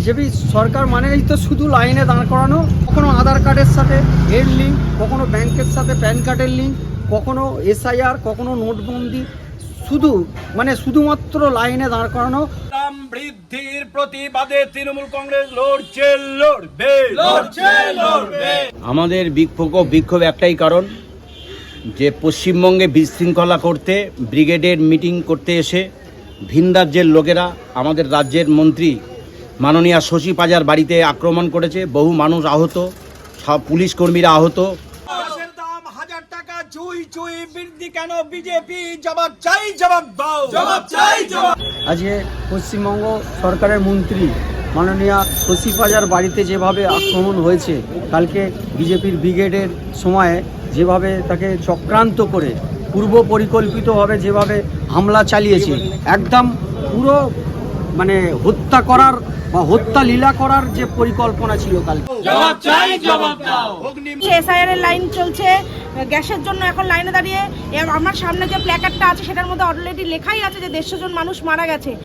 BJP সরকার মানেই তো শুধু লাইনে দাঁড় করানো, কখনো আধার কার্ডের সাথে এর লিঙ্ক, কখনো ব্যাংকের সাথে প্যান কার্ডের লিঙ্ক, কখনো এসআইআর, কখনো নোটবন্দি, শুধুমাত্র লাইনে দাঁড় করানো। দাম বৃদ্ধির প্রতিবাদে তৃণমূল কংগ্রেস লড়বে। আমাদের বিক্ষোভ একটাই কারণ, যে পশ্চিমবঙ্গে বিশৃঙ্খলা করতে ব্রিগেডের মিটিং করতে এসে ভিন রাজ্যের লোকেরা আমাদের রাজ্যের মন্ত্রী মাননীয়া শশী পাজার বাড়িতে আক্রমণ করেছে। বহু মানুষ আহত, সব পুলিশ কর্মীরা আহত। গ্যাসের দাম 1000 টাকা চুই বৃদ্ধি কেন? বিজেপি জবাব চাই, জবাব দাও, জবাব চাই, জবাব। আজকে পশ্চিমবঙ্গ সরকারের মন্ত্রী মাননীয়া শশী পাজার বাড়িতে যেভাবে আক্রমণ হয়েছে, কালকে বিজেপির ব্রিগেডের সময়ে যেভাবে তাকে চক্রান্ত করে পূর্ব পরিকল্পিতভাবে যেভাবে হামলা চালিয়েছে, একদম পুরো হত্যা করার বা হত্যা লীলা করার যে পরিকল্পনা ছিল কালকে। জবাব চাই, জবাব দাও। এসআইআর এর লাইন চলছে, গ্যাসের জন্য এখন লাইনে দাঁড়িয়ে আমার সামনে যে প্ল্যাকার্ডটা আছে সেটার মধ্যে অলরেডি লেখাই আছে যে 150 জন মানুষ মারা গেছে।